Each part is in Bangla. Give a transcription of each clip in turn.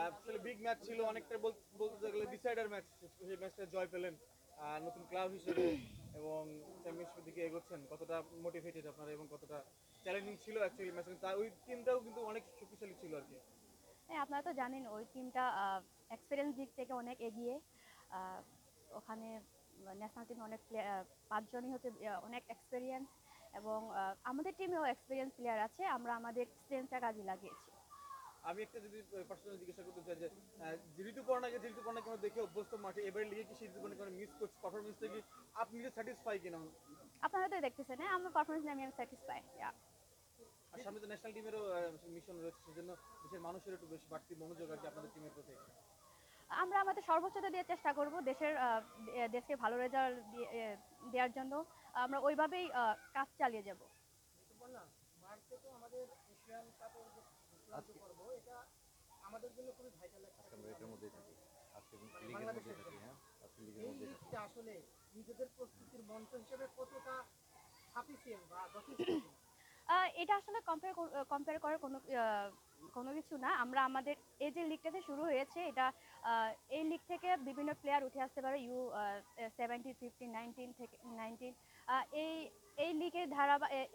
আসলে বিগ ম্যাচ ছিল অনেকটা বলতে গেলে ডিসাইডার ম্যাচ, সেই ম্যাচটা জয় পেলেন নতুন ক্লাব হিসেবে এবং চ্যাম্পিয়নশিপের দিকে এগোচ্ছেন। কতটা মোটিভেটেড আপনারা এবং কতটা চ্যালেঞ্জিং ছিল অ্যাকচুয়ালি ম্যাচ, ওই টিমটাও কিন্তু অনেক শক্তিশালী ছিল আর কি। হ্যাঁ, আপনারা তো জানেন ওই টিমটা এক্সপিরিয়েন্স দিক থেকে অনেক এগিয়ে। আহ, ওখানে ন্যাশনাল টিমে অনেক পাঁচজনই হচ্ছে অনেক এক্সপিরিয়েন্স, এবং আমাদের টিমেও এক্সপিরিয়েন্স প্লেয়ার আছে, আমরা আমাদের এক্সপিরিয়েন্সটা কাজে লাগিয়েছি। আমি একটা যদি পার্সোনালি জিজ্ঞাসা করতে চাই যে যে ঋতুপর্ণাকে আমরা দেখে অভ্যস্ত মাঠে, এবারে লিগে কি সেই ঋতুপর্ণাকে মিস করছি, পারফরমেন্স থেকে আপনি নিজে স্যাটিসফাই কিনা? আপনারা তো দেখতেছেন, হ্যাঁ, আমার পারফরমেন্স নিয়ে আমি স্যাটিসফাই। আর সামনে তো ন্যাশনাল টিমেরও মিশন রয়েছে, সেজন্য দেশের মানুষের একটু বেশি বাড়তি মনোযোগ আর কি আপনাদের টিমের প্রতি। আমরা আমাদের সর্বোচ্চটা দিয়ে চেষ্টা করব দেশকে ভালো রেজাল্ট দেওয়ার জন্য। আমরা ওইভাবেই কাজ চালিয়ে যাব। বললাম মার্চে তো আমাদের এশিয়ান কাপের যে চূড়ান্ত পর্ব, এটা আমাদের জন্য খুবই ভাইটাল একটা আজকে আমরা এটার মধ্যেই থাকি, আজকে মানে লিগের মধ্যেই বাংলাদেশের থাকি। জন্য হ্যাঁ, আজকে লিগের এই মধ্যেই থাকি। লিগটা আসলে নিজেদের প্রস্তুতির মঞ্চ হিসেবে কতটা সাফিসিয়েন্ট বা যথেষ্ট কিনা? এটা আসলে কম্পেয়ার করার কোনো কিছু না। আমরা আমাদের এই যে লিগটাতে শুরু হয়েছে, এটা এই লিগ থেকে বিভিন্ন প্লেয়ার উঠে আসতে পারে, U17, 15, 19 থেকে 19। এই এই লিগের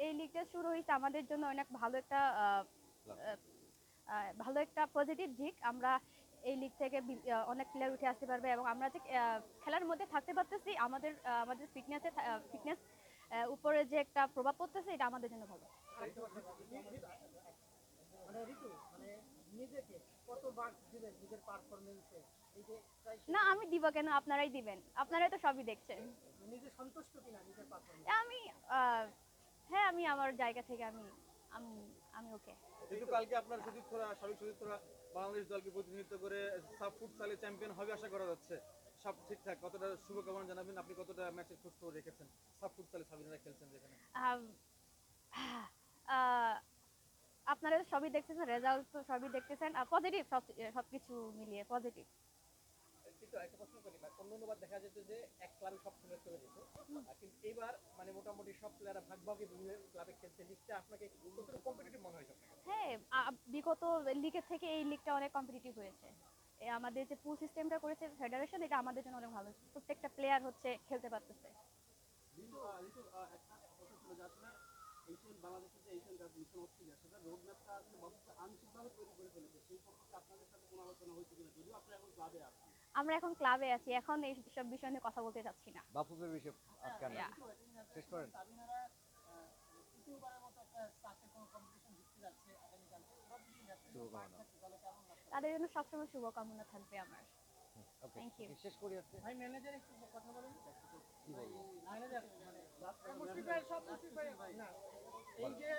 এই লিগটা শুরু হয়েছে আমাদের জন্য অনেক প্লাস আহ, ভালো একটা পজিটিভ দিক। আমরা এই লিগ থেকে অনেক প্লেয়ার উঠে আসতে পারবে, এবং আমরা যে খেলার মধ্যে থাকতে পারতেছি, আমাদের ফিটনেস উপরে যে একটা প্রভাব পড়তেছে, এটা আমাদের জন্য ভালো। আরেকটা কথা মানে ঋতু মানে নিজেকে কতবার দিবেন নিজের পারফরমেন্সে, এই যে প্রায় না, শেষ আমি দিব কেন? আপনারাই দিবেন, আপনারাই তো সবই দেখছেন। নিজে সন্তুষ্ট কিনা নিজের পারফরমেন্স? আমি আহ, হ্যাঁ, আমি আমার জায়গা থেকে আমি আমি ওকে। কিন্তু কালকে আপনার সাবেক সতীর্থরা বাংলাদেশ দলকে প্রতিনিধিত্ব করে সাব ফুটসালে চ্যাম্পিয়ন হবে আশা করা যাচ্ছে। সব ঠিকঠাক, কতটা শুভকামনা জানাবেন? আপনি কতটা ম্যাচের খোঁজ খবর রেখেছেন? সাব ফুটসালে সাবিনারা খেলছেন যেখানে। আহ, আহ, আপনারা তো সবই দেখতেছেন, রেজাল্ট তো সবই দেখতেছেন, পজিটিভ, সবকিছু মিলিয়ে পজিটিভ। কিন্তু একটা প্রশ্ন করি, মানে অন্যবার দেখা যেত যে এক ক্লাবে সব সিলেক্ট করে দিত, কিন্তু এবার মানে মোটামুটি সব প্লেয়াররা ভাগ ভাগে বিভিন্ন ক্লাবে খেলছে। লিগটা আপনাকে কতটুকু কম্পিটিটিভ মনে হয় আপনার কাছে? হ্যাঁ, বিগত লিগের থেকে এই লিগটা অনেক কম্পিটিটিভ হয়েছে। আমাদের যে পুল সিস্টেমটা করেছে ফেডারেশন, এটা আমাদের জন্য অনেক ভালো। প্রত্যেকটা প্লেয়ার হচ্ছে খেলতে পারতেছে। একটা কথা ছিল যে আসলে এশিয়ান বাংলাদেশের যে এশিয়ান কাপ মিশন অস্ট্রেলিয়া, সেটা রোড ম্যাপটা আসলে বাংলাদেশ আংশিকভাবে তৈরি করে ফেলেছে। সেই সম্পর্কে আপনাদের সাথে কোনো আলোচনা হয়েছে কিনা, যদিও আপনারা এখন ক্লাবে আছেন? আমরা এখন ক্লাবে আছি, এখন এই সব বিষয় নিয়ে কথা বলতে চাচ্ছি না। বাফুফের বিষয়ে আজকে না Yeah. শেষ করেন। সাবিনারা তৃতীয়বারের মতো একটা স্টাফের কোনো কম্পিটিশন জিততে যাচ্ছে আগামীকালকে, ওরা যদি ন্যাশনাল পার্ট শুভকামনা। থাকে তাহলে কেমন লাগবে? তাদের জন্য সবসময় শুভকামনা থাকবে আমার। ওকে, থ্যাংক ইউ। শেষ করি আজকে। ভাই ম্যানেজার একটু কথা বলেন। কি বলবো? ম্যানেজার মানে মুশফিক ভাই, সব মুশফিক ভাই না, এই যে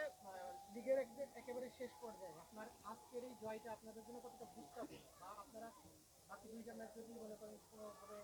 লিগের একেবারে শেষ পর্যায়ে আপনার আজকের এই জয়টা আপনাদের জন্য কতটা বুস্ট আপ, বা আপনারা বাকি দুইটা ম্যাচ যদি মনে করেন কোনোভাবে